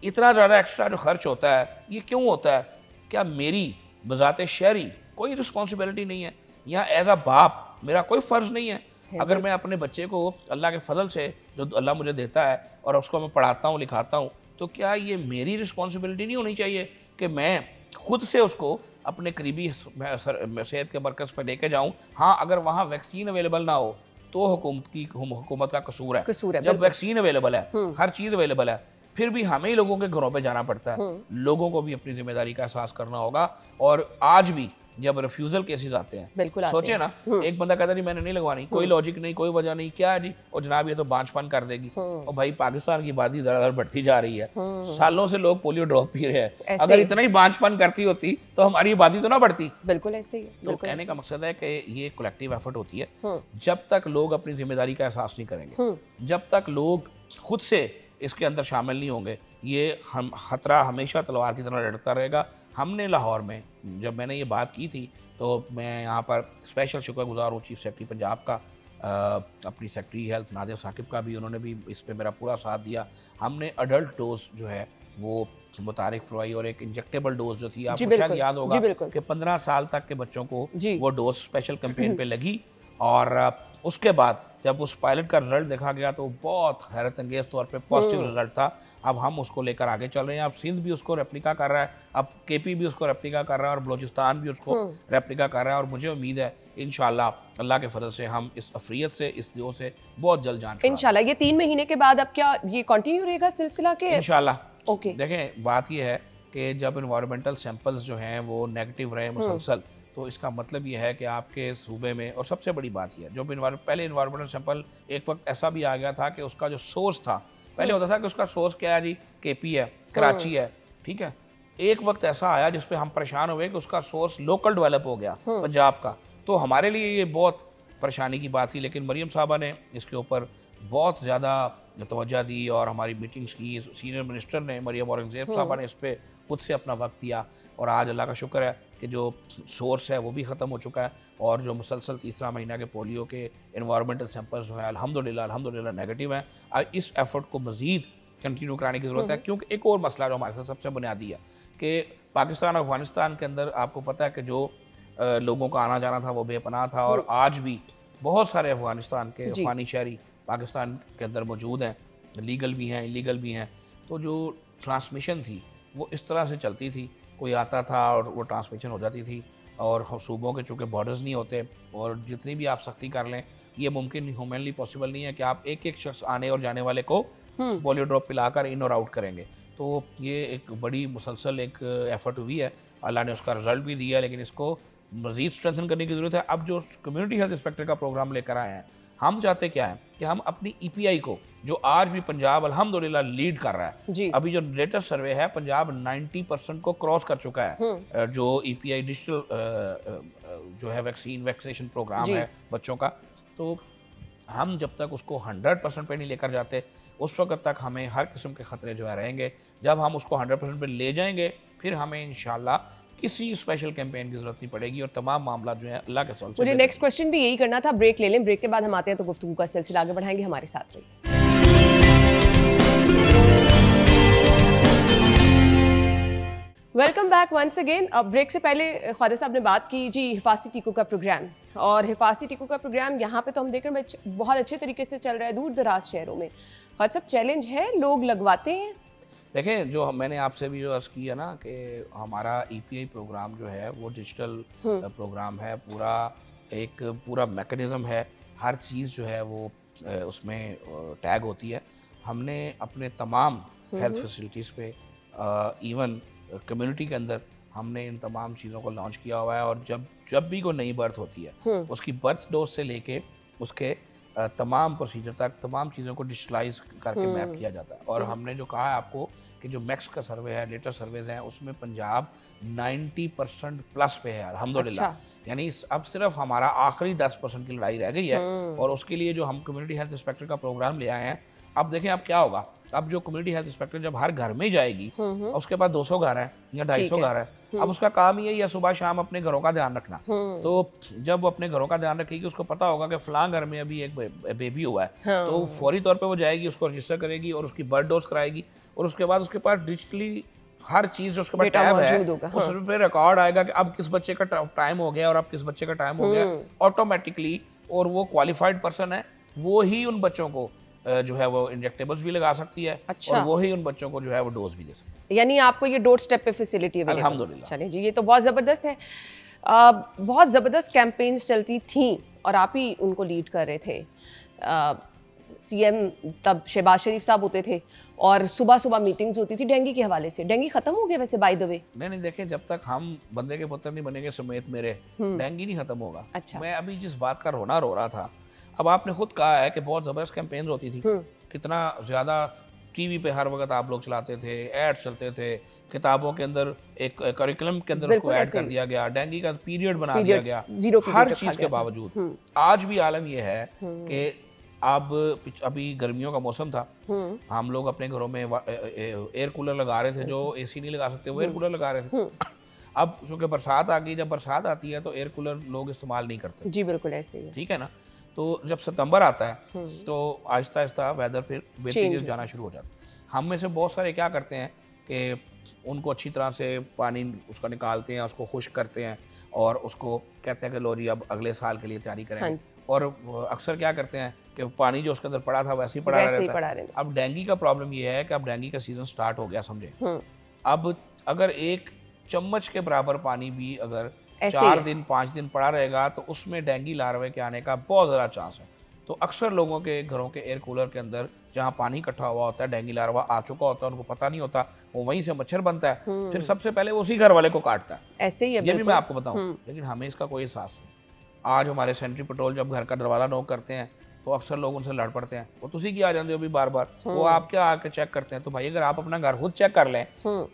इतना ज़्यादा एक्स्ट्रा जो खर्च होता है ये क्यों होता है? क्या मेरी बजाते शहरी कोई रिस्पॉन्सिबिलिटी नहीं है? या एज अ बाप मेरा कोई फ़र्ज़ नहीं है? अगर मैं अपने बच्चे को अल्लाह के फजल से जो अल्लाह मुझे देता है और उसको मैं पढ़ाता हूँ लिखाता हूँ, तो क्या ये मेरी रिस्पॉन्सिबिलिटी नहीं होनी चाहिए कि मैं खुद से उसको अपने करीबी सेहत के मरकज़ पर लेके जाऊँ? हाँ, अगर वहाँ वैक्सीन अवेलेबल ना हो तो हुकूमत का कसूर है। जब वैक्सीन अवेलेबल है, हर चीज़ अवेलेबल है, फिर भी हमें ही लोगों के घरों पे जाना पड़ता है। लोगों को भी अपनी जिम्मेदारी का एहसास करना होगा। और आज भी जब रिफ्यूजल केसेस आते हैं, बिल्कुल सोचे ना, एक बंदा कहता नहीं मैंने नहीं लगवानी, कोई लॉजिक नहीं, कोई वजह नहीं, क्या है जी, और जनाब ये तो बांझपन कर देगी। और भाई पाकिस्तान की आबादी दर बढ़ती जा रही है, सालों से लोग पोलियो ड्रॉप पी रहे हैं। अगर इतना ही बांझपन करती होती तो हमारी आबादी तो ना बढ़ती। बिल्कुल ऐसे ही। तो कहने का मकसद है कि ये कलेक्टिव एफर्ट होती है। जब तक लोग अपनी जिम्मेदारी का एहसास नहीं करेंगे, जब तक लोग खुद से इसके अंदर शामिल नहीं होंगे, ये खतरा हमेशा तलवार की तरह लड़ता रहेगा। हमने लाहौर में जब मैंने ये बात की थी तो मैं यहाँ पर स्पेशल शुक्रगुजार हूँ चीफ सेक्रेटरी पंजाब का अपनी सेक्रेटरी हेल्थ नादिया साकिब का भी, उन्होंने भी इस पे मेरा पूरा साथ दिया। हमने अडल्ट डोज जो है वो मुतारिक फरमाई और एक इंजेक्टेबल डोज जो थी, जी आपको शायद बिल्कुल, याद जी होगा बिल्कुल। कि 15 साल तक के बच्चों को जी। वो डोज स्पेशल कैंपेन पे लगी। और उसके बाद जब उस पायलट का रिजल्ट देखा गया तो बहुत हैरत अंगेज तौर पे पॉजिटिव रिजल्ट था। अब हम उसको लेकर आगे चल रहे हैं। अब सिंध भी उसको रेप्लिका कर रहा है, अब केपी भी उसको रेप्लिका कर रहा है और बलूचिस्तान भी उसको रेप्लिका कर रहा है। और मुझे उम्मीद है इंशाल्लाह अल्लाह के फजल से हम इस अफरियत से, इस दियो से बहुत जल्द जान छुड़ाएंगे। इंशाल्लाह ये 3 महीने के बाद अब क्या ये कंटिन्यू रहेगा सिलसिला के? इंशाल्लाह। ओके। देखें, बात ये है कि जब इन्वायरमेंटल सैंपल्स जो हैं वो नेगेटिव रहे मुसलसल, तो इसका मतलब ये है कि आपके सूबे में, और सबसे बड़ी बात ये है, जो पहले इन्वायरमेंटल सैंपल एक वक्त ऐसा भी आ गया था कि उसका जो सोर्स था, पहले होता था कि उसका सोर्स क्या है जी, केपी है, कराची है, ठीक है। एक वक्त ऐसा आया जिस पे हम परेशान हुए कि उसका सोर्स लोकल डेवलप हो गया पंजाब का, तो हमारे लिए ये बहुत परेशानी की बात थी। लेकिन मरियम साहबा ने इसके ऊपर बहुत ज़्यादा तवज्जो दी और हमारी मीटिंग्स की। सीनियर मिनिस्टर ने, मरियम औरंगज़ेब साहबा ने इस पर खुद से अपना वक्त दिया और आज अल्लाह का शुक्र है कि जो सोर्स है वो भी ख़त्म हो चुका है और जो मुसलसल तीसरा महीना के पोलियो के इन्वायरमेंटल सैंपल्स जो है अल्हम्दुलिल्लाह नेगेटिव हैं। इस एफर्ट को मज़ीद कंटिन्यू कराने की ज़रूरत है, क्योंकि एक और मसला जो हमारे साथ सबसे बुनियादी है कि पाकिस्तान और अफगानिस्तान के अंदर आपको पता है कि जो लोगों का आना जाना था वो बेपनाह था, और आज भी बहुत सारे अफगानिस्तान के अफगानी शहरी पाकिस्तान के अंदर मौजूद हैं, लीगल भी हैं, इलीगल भी हैं। तो जो ट्रांसमिशन थी वो इस तरह से चलती थी, कोई आता था और वो ट्रांसमिशन हो जाती थी, और सूबों के चूँकि बॉर्डर्स नहीं होते और जितनी भी आप सख्ती कर लें ये मुमकिन नहीं, ह्यूमनली पॉसिबल नहीं है कि आप एक एक शख्स आने और जाने वाले को पोलियो ड्रॉप पिलाकर इन और आउट करेंगे। तो ये एक बड़ी मुसलसल एक एफर्ट हुई है, अल्लाह ने उसका रिजल्ट भी दिया, लेकिन इसको मज़ीद स्ट्रेंथन करने की ज़रूरत है। अब जो कम्युनिटी हेल्थ इंस्पेक्टर का प्रोग्राम लेकर आए हैं, हम चाहते क्या है कि हम अपनी EPI को, जो आज भी पंजाब अल्हम्दुलिल्लाह लीड कर रहा है, अभी जो लेटेस्ट सर्वे है पंजाब 90% को क्रॉस कर चुका है, जो EPI डिजिटल जो है वैक्सीनेशन प्रोग्राम है बच्चों का। तो हम जब तक उसको 100% पे नहीं लेकर जाते उस वक्त तक हमें हर किस्म के ख़तरे जो है रहेंगे। जब हम उसको 100% पे ले जाएंगे फिर हमें इंशाल्लाह किसी स्पेशल कैंपेन की जरूरत नहीं पड़ेगी और तमाम मामला जो है अल्लाह के सौल से। मुझे नेक्स्ट क्वेश्चन भी यही करना था, ब्रेक ले लें, ब्रेक के बाद हम आते हैं तो गुफ्तगू का सिलसिला आगे बढ़ाएंगे, हमारे साथ रहिए। Welcome back once again. अब ब्रेक से पहले ख्वाजा साहब ने बात की जी हिफाजती टीकों का प्रोग्राम, और हिफाजती टीकों का प्रोग्राम यहाँ पे तो हम देख रहे हैं बहुत अच्छे तरीके से चल रहा है दूर दराज शहरों में। ख्वाजा साहब चैलेंज है, लोग लगवाते हैं? देखें, जो मैंने आपसे भी जो अर्ज़ किया ना कि हमारा EPI प्रोग्राम जो है वो डिजिटल प्रोग्राम है, पूरा मैकेनिज़्म है, हर चीज़ जो है वो उसमें टैग होती है। हमने अपने तमाम हेल्थ फैसिलिटीज़ पे, इवन कम्युनिटी के अंदर हमने इन तमाम चीज़ों को लॉन्च किया हुआ है। और जब भी कोई नई बर्थ होती है उसकी बर्थ डोज से लेके उसके तमाम प्रोसीजर तक तमाम चीज़ों को डिजिटलाइज करके मैप किया जाता है। और हमने जो कहा है आपको कि जो मैक्स का सर्वे है, लेटेस्ट सर्वेज हैं, उसमें पंजाब 90% प्लस पे है अल्हम्दुलिल्लाह। यानी अब सिर्फ हमारा आखिरी 10% की लड़ाई रह गई है, और उसके लिए जो हम कम्युनिटी हेल्थ इंस्पेक्टर का प्रोग्राम ले आए हैं। अब देखें अब क्या होगा, अब जो कम्युनिटी हेल्थ इंस्पेक्टर जब हर घर में जाएगी, उसके पास 200 घर है या 250 घर है, अब उसका काम ही है सुबह शाम अपने घरों का ध्यान रखना। तो जब वो अपने घरों का ध्यान रखेगी, उसको पता होगा कि फलां घर में अभी एक बेबी हुआ है, तो फौरी तौर पे वो जाएगी, उसको रजिस्टर करेगी और उसकी बर्थ डोज कराएगी, और उसके बाद उसके पास डिजिटली हर चीज़ उसके पास टैब है, उस पे रिकॉर्ड आएगा कि अब किस बच्चे का टाइम हो गया और अब किस बच्चे का टाइम हो गया ऑटोमेटिकली। और वो क्वालिफाइड पर्सन है, वो ही उन बच्चों को जो है वो इंजेक्टेबल्स भी लगा सकती है। और वो ही उन बच्चों को जो है वो डोज भी दे सकती है। यानी आपको ये डोर स्टेप पे फैसिलिटी अवेलेबल है? अल्हम्दुलिल्लाह। चलिए जी, ये तो बहुत ज़बरदस्त है। बहुत ज़बरदस्त कैंपेन्स चलती थी और आप ही उनको लीड कर रहे थे। CM तब शहबाज शरीफ साहब होते थे और सुबह सुबह मीटिंग्स होती थी डेंगू के हवाले से। डेंगू खत्म हो गया वैसे बाय द वे? नहीं, देखें, जब तक हम बंदे के पुत्र नहीं बनेंगे समेत मेरे, डेंगू नहीं खत्म होगा। अच्छा। मैं अभी जिस बात का रोना रो रहा था, अब आपने खुद कहा है कि बहुत ज़बरदस्त कैंपेन्स होती थी, कितना ज़्यादा TV पे हर वक्त आप लोग चलाते थे, ऐड चलते थे, किताबों के अंदर एक करिकुलम के अंदर उसको ऐड कर दिया गया, डेंगी का पीरियड बना दिया गया, हर चीज़ के बावजूद आज भी आलम यह है कि अब अभी गर्मियों का मौसम था, हम लोग अपने घरों में एयर कूलर लगा रहे थे, जो AC नहीं लगा सकते वो एयर कूलर लगा रहे थे। अब चूँकि बरसात आ गई, जब बरसात आती है तो एयर कूलर लोग इस्तेमाल नहीं करते। जी बिल्कुल ऐसे ही है। ठीक है ना। तो जब सितंबर आता है तो आहिस्ता आहिस्ता वेदर फिर बेसिकली जाना शुरू हो जाता है। हम में से बहुत सारे क्या करते हैं कि उनको अच्छी तरह से पानी उसका निकालते हैं, उसको खुश्क करते हैं और उसको कहते हैं कि लो जी अब अगले साल के लिए तैयारी करेंगे। और अक्सर क्या करते हैं कि पानी जो उसके अंदर पड़ा था वैसे ही पड़ा रहता है। अब डेंगू का प्रॉब्लम ये है कि अब डेंगू का सीजन स्टार्ट हो गया समझे। अब अगर एक चम्मच के बराबर पानी भी अगर 4 दिन 5 दिन पड़ा रहेगा तो उसमें डेंगू लार्वे के आने का बहुत ज़्यादा चांस है। तो अक्सर लोगों के घरों के एयर कूलर के अंदर जहाँ पानी इकट्ठा हुआ होता है, डेंगू लार्वा आ चुका होता है, उनको पता नहीं होता, वो वहीं से मच्छर बनता है, फिर सबसे पहले उसी घर वाले को काटता है। ऐसे ही है, ये भी मैं आपको बताऊं, लेकिन हमें इसका कोई एहसास नहीं। आज हमारे सेंट्री पेट्रोल जब घर का दरवाजा नॉक करते हैं तो अक्सर लोग उनसे लड़ पड़ते हैं, वो तुसी की आ जाते हो भी बार बार, वो आप क्या आके चेक करते हैं। तो भाई अगर आप अपना घर खुद चेक कर लें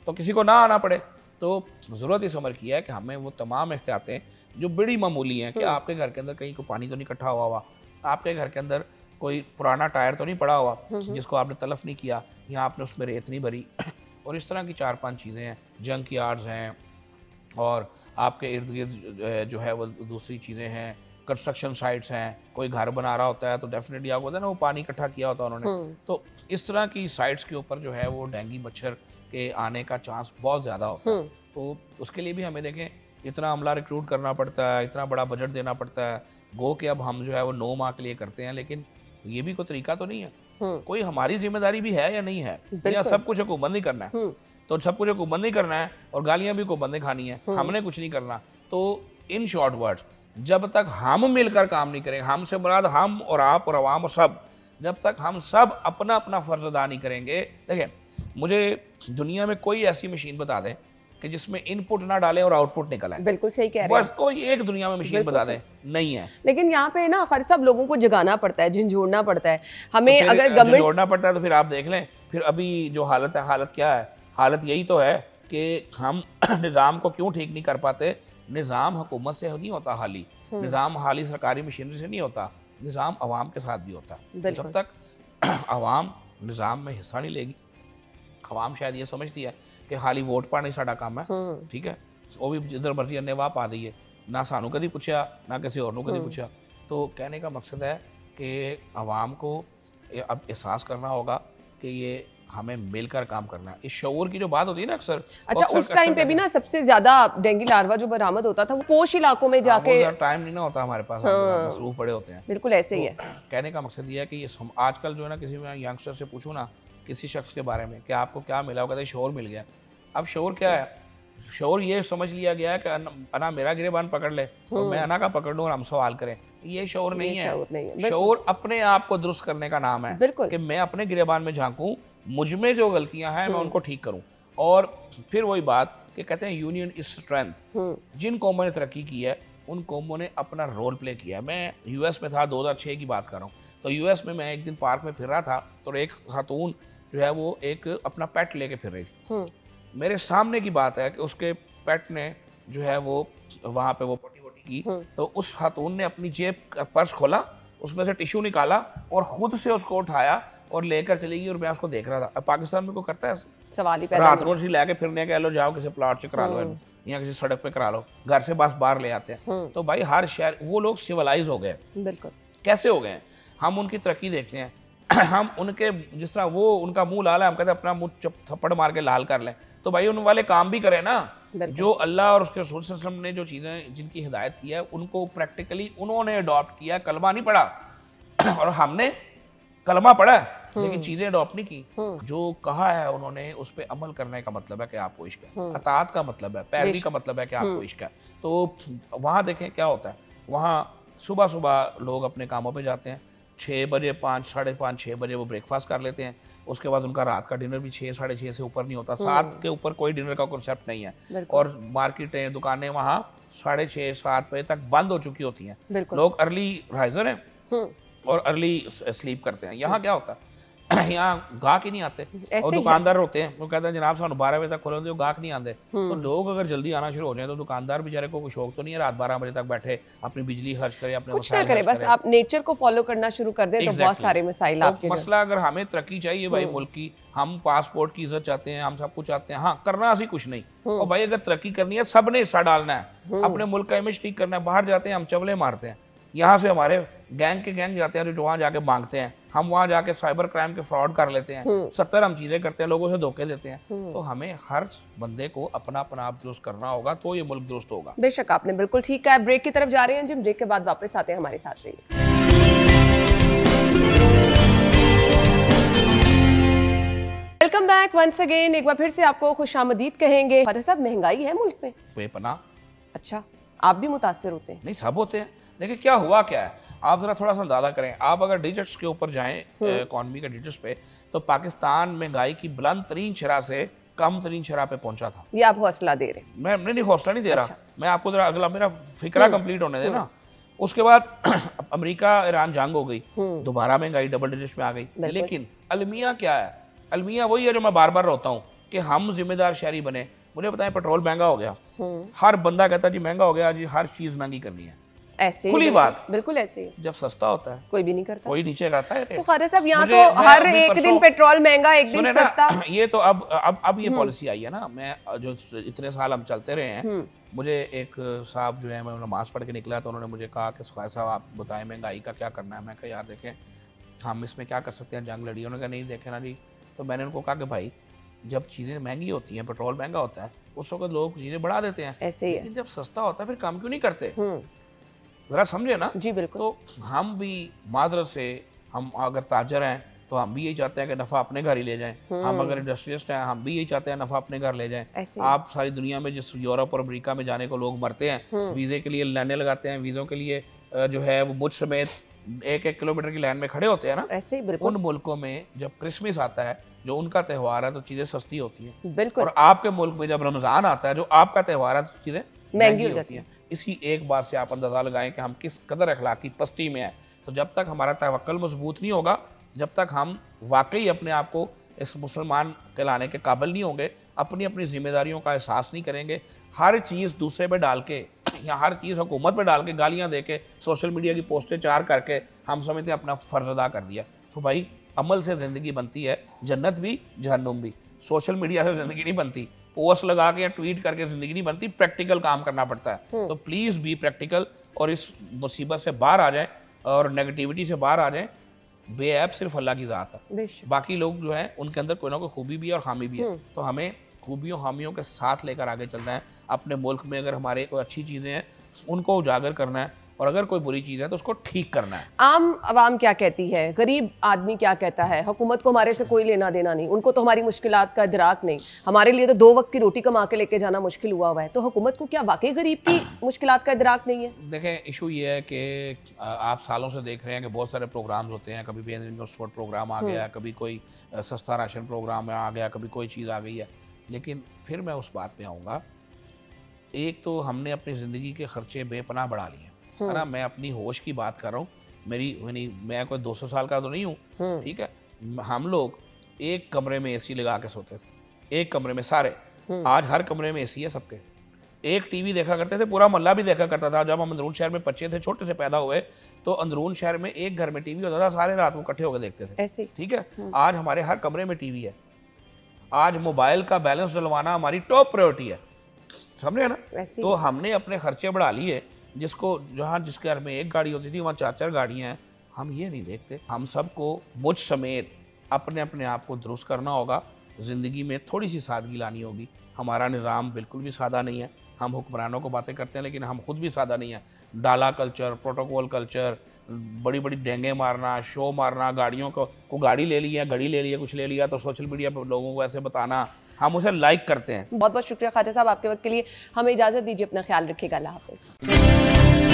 तो किसी को ना आना पड़े। तो ज़रूरत इस उम्र की है कि हमें वो तमाम एहतियातें जो बड़ी मामूली हैं कि आपके घर के अंदर कहीं को पानी तो नहीं इकट्ठा हुआ, आपके घर के अंदर कोई पुराना टायर तो नहीं पड़ा हुआ जिसको आपने तलफ नहीं किया, या आपने उसमें रेत नहीं भरी और इस तरह की 4-5 चीज़ें हैं। जंक यार्ड्स हैं और आपके इर्द गिर्द जो है वो दूसरी चीज़ें हैं, कंस्ट्रक्शन साइट्स हैं, कोई घर बना रहा होता है तो डेफिनेटली आपको पता है ना वो पानी इकट्ठा किया होता है उन्होंने। तो इस तरह की साइट्स के ऊपर जो है वो डेंगू मच्छर के आने का चांस बहुत ज़्यादा होता है। तो उसके लिए भी हमें देखें इतना अमला रिक्रूट करना पड़ता है, इतना बड़ा बजट देना पड़ता है। गो कि अब हम जो है वो 9 माह के लिए करते हैं, लेकिन ये भी कोई तरीका तो नहीं है। कोई हमारी जिम्मेदारी भी है या नहीं है, या सब कुछ हुकूमत नहीं करना है। तो सब कुछ हुकूमत नहीं करना है और गालियां भी हुकूमत ने खानी है, हमने कुछ नहीं करना। तो इन शॉर्ट वर्ड्स, जब तक हम मिलकर काम नहीं करेंगे, हमसे मुराद हम और आप और अवाम और सब, जब तक हम सब अपना अपना फ़र्ज अदा नहीं करेंगे। देखिए, मुझे दुनिया में कोई ऐसी मशीन बता दें कि जिसमें इनपुट ना डालें और आउटपुट निकल आए। बिल्कुल सही कह रहे हैं। बस कोई एक दुनिया में मशीन बता दें, नहीं है। लेकिन यहाँ पे ना खालिद साहब लोगों को जगाना पड़ता है, झंझोड़ना पड़ता है हमें। तो अगर गवर्नमेंट जोड़ना पड़ता है तो फिर आप देख लें, फिर अभी जो हालत है, हालत क्या है? हालत यही तो है कि हम निज़ाम को क्यों ठीक नहीं कर पाते। निज़ाम हुकूमत से नहीं होता हाली, निज़ाम हाली सरकारी मशीनरी से नहीं होता, निज़ाम अवाम के साथ भी होता है। जब तक अवाम निज़ाम में हिस्सा नहीं लेगी, अवाम शायद ये समझती है कि हाली वोट पाना ही साडा काम है, ठीक है, वो भी जिधर मर्जी अन्य वाह पा दी है, ना सानू कभी पूछा ना किसी और को कभी पूछा। तो कहने का मकसद है कि अवाम को अब एहसास करना होगा कि ये हमें मिलकर काम करना है। इस शऊर की जो बात होती है ना अक्सर, अच्छा उस टाइम पे भी ना सबसे ज्यादा डेंगू लार्वा जो बरामद होता था वो पोश इलाकों में जाके, टाइम नहीं ना होता हमारे पास, मसरूफ पड़े होते हैं। बिल्कुल ऐसे ही है। कहने का मकसद ये है कि ये आजकल जो है ना, किसी में यंगस्टर से पूछूं ना किसी शख्स के बारे में कि आपको क्या मिला, वो कहते हैं शऊर मिल गया। अब शऊर क्या है? शऊर ये समझ लिया गया है कि अना मेरा गिरेबान पकड़ ले तो मैं अना का पकड़ लूँ और हम सवाल करें। ये शऊर नहीं है। शऊर अपने आप को दुरुस्त करने का नाम है कि मैं अपने गिरेबान में झांकूं, मुझ में जो गलतियां हैं मैं उनको ठीक करूं। और फिर वही बात कि कहते हैं यूनियन इज स्ट्रेंथ। जिन कौमों ने तरक्की की है उन कौमों ने अपना रोल प्ले किया है। मैं यूएस में था, 2006 की बात कर रहा हूँ। तो यूएस में मैं एक दिन पार्क में फिर रहा था तो एक खातून जो है वो एक अपना पेट लेके फिर रही थी। मेरे सामने की बात है कि उसके पेट ने जो है वो वहाँ पे वो पोटी वोटी की, तो उस खातून ने अपनी जेब का पर्स खोला, उसमें से टिश्यू निकाला और खुद से उसको उठाया और लेकर चली गई। और मैं उसको देख रहा था। अब पाकिस्तान में को करता है सवाल ही पैदा, रात रोज लेके फिरने के, लो जाओ किसी प्लाट से करा लो या किसी सड़क पे करा लो, घर से बस बाहर ले आते हैं। तो भाई हर शहर वो लोग सिविलाइज हो गए। बिल्कुल। कैसे हो गए? हम उनकी तरक्की देखते हैं, हम उनके जिस तरह वो उनका मुंह लाल है, हम कहते हैं अपना मुंह थप्पड़ मार के लाल कर लें। तो भाई उन वाले काम भी करें ना, जो अल्लाह और उसके रसूल सल्लल्लाहु अलैहि वसल्लम ने जो चीज़ें जिनकी हिदायत की है उनको प्रैक्टिकली उन्होंने अडॉप्ट किया। कलमा नहीं पढ़ा और हमने कलमा पढ़ा लेकिन चीज़ें अडॉप्ट नहीं की। जो कहा है उन्होंने उस पर अमल करने का मतलब है कि आपको इश्क है। अतात का मतलब है, पैरवी का मतलब है कि आपको इश्क है। तो वहाँ देखें क्या होता है। वहाँ सुबह सुबह लोग अपने कामों पे जाते हैं, 6 बजे 5, साढ़े 5, 6 बजे वो ब्रेकफास्ट कर लेते हैं। उसके बाद उनका रात का डिनर भी 6, साढ़े 6 से ऊपर नहीं होता। 7 के ऊपर कोई डिनर का कॉन्सेप्ट नहीं है। और मार्केटें, दुकानें वहाँ 6:30, 7 बजे तक बंद हो चुकी होती हैं। लोग अर्ली राइजर हैं और अर्ली स्लीप करते हैं। यहाँ क्या होता है, यहाँ गाहक ही नहीं आते और दुकानदार होते हैं, वो कहते हैं जनाब सानू 12 बजे तक खोलो, जो गाहक नहीं आते। तो लोग अगर जल्दी आना शुरू हो जाए तो दुकानदार बेचारे को कोई शौक तो नहीं है रात 12 बजे तक बैठे अपनी बिजली खर्च करे, अपने कुछ ना करे, बस आप नेचर को फॉलो करना शुरू कर दें तो बहुत सारे मसाइल आपके। मसला अगर हमें तरक्की चाहिए भाई मुल्क की, हम पासपोर्ट की इज्जत चाहते हैं, हम सब कुछ चाहते हैं, हाँ करना असी कुछ नहीं। और भाई अगर तरक्की करनी है सब ने हिस्सा डालना है, अपने मुल्क का इमेज ठीक करना है। बाहर जाते हैं हम चवले मारते हैं, यहाँ से हमारे गैंग के गैंग जाते हैं जो वहाँ जाके मांगते हैं, हम वहाँ जाके साइबर क्राइम के फ्रॉड कर लेते हैं, 70 हम चीज़ें करते हैं, लोगों से धोखे देते हैं। तो हमें हर बंदे को अपना अपना आप दुरुस्त करना होगा, तो ये मुल्क दुरुस्त होगा। बेशक आपने बिल्कुल ठीक कहा। ब्रेक की तरफ जा रहे हैं जिम, ब्रेक के बाद वापस आते हैं, हमारे साथ रहिए। Welcome back once again. एक बार फिर से आपको खुशामदीद कहेंगे। फारिस साहब, महंगाई है मुल्क में? बेपनाह। अच्छा, आप भी मुतासिर होते हैं? नहीं, सब होते हैं। देखिए क्या हुआ क्या है, आप ज़रा थोड़ा सा अंदाज़ा करें। आप अगर डिजिट्स के ऊपर जाएं, इकॉनमी के डिजिट्स पे, तो पाकिस्तान महंगाई की बुलंद तरीन शरह से कम तरीन शरह पे पहुंचा था। ये आप हौसला दे रहे हैं? मैं नहीं हौसला नहीं दे रहा, मैं आपको ज़रा अगला मेरा फिक्रा कंप्लीट होने देना। उसके बाद अमेरिका ईरान जंग हो गई, दोबारा महंगाई डबल डिजिट्स में आ गई। लेकिन अलमिया क्या है? अलमिया वही है जो मैं बार बार रोता हूँ कि हम जिम्मेदार शहरी बने। मुझे बताएं, पेट्रोल महंगा हो गया, हर बंदा कहता है जी महंगा हो गया जी, हर चीज़ महंगी करनी है। ऐसे ही खुली बात, बिल्कुल ऐसे ही। जब सस्ता होता है कोई भी नहीं करता, कोई नीचे करता है। तो खारिज साहब, यहाँ तो हर एक दिन पेट्रोल महंगा, एक दिन सस्ता। ये तो अब ये पॉलिसी आई है ना। मैं जो इतने साल हम चलते रहे हैं, मुझे एक साहब जो है, मैं नमाज पढ़ के निकला तो उन्होंने मुझे कहा कि सुखा साहब आप बताएं महंगाई का क्या करना है। मैं कहा यार देखें, हम इसमें क्या कर सकते हैं, जंग लड़ी। उन्होंने कहा नहीं देखें ना जी। तो मैंने उनको कहा कि भाई जब चीज़ें महंगी होती हैं, पेट्रोल महंगा होता है, उस वक्त लोग चीज़ें बढ़ा देते हैं, ऐसे ही है। लेकिन जब सस्ता होता है फिर काम क्यों नहीं करते? ज़रा समझे ना जी बिल्कुल। तो हम भी माजरत से, हम अगर ताजर हैं तो हम भी यही चाहते हैं कि नफ़ा अपने घर ही ले जाएं। हम अगर इंडस्ट्रियलिस्ट हैं, हम भी यही चाहते हैं नफ़ा अपने घर ले जाएं। आप सारी दुनिया में जिस यूरोप और अमेरिका में जाने को लोग मरते हैं, वीज़े के लिए लाइनें लगाते हैं, वीज़ों के लिए जो है वो मुझ समेत 1-1 किलोमीटर की लाइन में खड़े होते हैं ना, ऐसे ही बिल्कुल। उन मुल्कों में जब क्रिसमस आता है, जो उनका त्यौहार है, तो चीज़ें सस्ती होती हैं। बिल्कुल। और आपके मुल्क में जब रमज़ान आता है, जो आपका त्यौहार है, तो चीज़ें महंगी हो जाती हैं। इसी एक बात से आप अंदाज़ा लगाएं कि हम किस कदर अखलाकी पस्ती में हैं। तो जब तक हमारा तवक्कुल मजबूत नहीं होगा, जब तक हम वाकई अपने आप को इस मुसलमान कहलाने के काबिल नहीं होंगे, अपनी अपनी जिम्मेदारियों का एहसास नहीं करेंगे, हर चीज़ दूसरे पे डाल के या हर चीज़ हुकूमत पे डाल के, गालियाँ दे के, सोशल मीडिया की पोस्टें चार करके हम समझते हैं अपना फ़र्ज़ अदा कर दिया। तो भाई अमल से ज़िंदगी बनती है, जन्नत भी जहन्नुम भी। सोशल मीडिया से ज़िंदगी नहीं बनती, पोस्ट लगा के या ट्वीट करके ज़िंदगी नहीं बनती, प्रैक्टिकल काम करना पड़ता है। तो प्लीज़ बी प्रैक्टिकल और इस मुसीबत से बाहर आ जाएं और नेगेटिविटी से बाहर आ जाएं। बेऐब सिर्फ अल्लाह की ज़ात है, बाकी लोग जो हैं उनके अंदर कोई ना कोई खूबी भी है और खामी भी है। तो हमें खूबियों खामियों के साथ लेकर आगे चलना है। अपने मुल्क में अगर हमारे कोई अच्छी चीज़ें हैं उनको उजागर करना है, और अगर कोई बुरी चीज़ है तो उसको ठीक करना है। आम आवाम क्या कहती है, गरीब आदमी क्या कहता है? हुकूमत को हमारे से कोई लेना देना नहीं, उनको तो हमारी मुश्किलात का इदराक नहीं। हमारे लिए तो 2 वक्त की रोटी कमा के लेके जाना मुश्किल हुआ है, तो हुकूमत को क्या वाकई गरीब की मुश्किलात का इदराक नहीं है? देखें, इशू ये है कि आप सालों से देख रहे हैं कि बहुत सारे प्रोग्राम्स होते हैं। कभी बेनिफिट स्पॉट प्रोग्राम आ गया, कभी कोई सस्ता राशन प्रोग्राम आ गया, कभी कोई चीज़ आ गई है। लेकिन फिर मैं उस बात पे आऊँगा, एक तो हमने अपनी ज़िंदगी के खर्चे बेपनाह बढ़ा लिए है ना। मैं अपनी होश की बात कर रहा हूँ, मैं कोई 200 साल का तो नहीं हूँ, ठीक है। हम लोग एक कमरे में एसी लगा के सोते थे, एक कमरे में सारे। आज हर कमरे में एसी है सबके। एक टीवी देखा करते थे, पूरा मोहल्ला भी देखा करता था। जब हम अंदरून शहर में बच्चे थे, छोटे से पैदा हुए, तो अंदरून शहर में एक घर में टीवी होता था, सारे रात को इकट्ठे होकर देखते थे, ऐसे, ठीक है। आज हमारे हर कमरे में टीवी है। आज मोबाइल का बैलेंस डलवाना हमारी टॉप प्रायोरिटी है, समझे ना। तो हमने अपने खर्चे बढ़ा लिए, जिसको जहाँ जिसके घर में एक गाड़ी होती थी वहाँ 4-4 गाड़ियाँ हैं। हम ये नहीं देखते। हम सबको मुझ समेत अपने अपने आप को दुरुस्त करना होगा। ज़िंदगी में थोड़ी सी सादगी लानी होगी। हमारा निज़ाम बिल्कुल भी सादा नहीं है। हम हुक्मरानों को बातें करते हैं, लेकिन हम खुद भी सादा नहीं है। डाला कल्चर, प्रोटोकॉल कल्चर, बड़ी बड़ी डेंगे मारना, शो मारना, गाड़ियों को गाड़ी ले लिया, घड़ी ले लिया, कुछ ले लिया, तो सोशल मीडिया पर लोगों को ऐसे बताना, हम उसे लाइक करते हैं। बहुत बहुत शुक्रिया ख्वाजा साहब आपके वक्त के लिए। हमें इजाज़त दीजिए, अपना ख्याल रखिएगा। अल्लाह हाफ़िज़।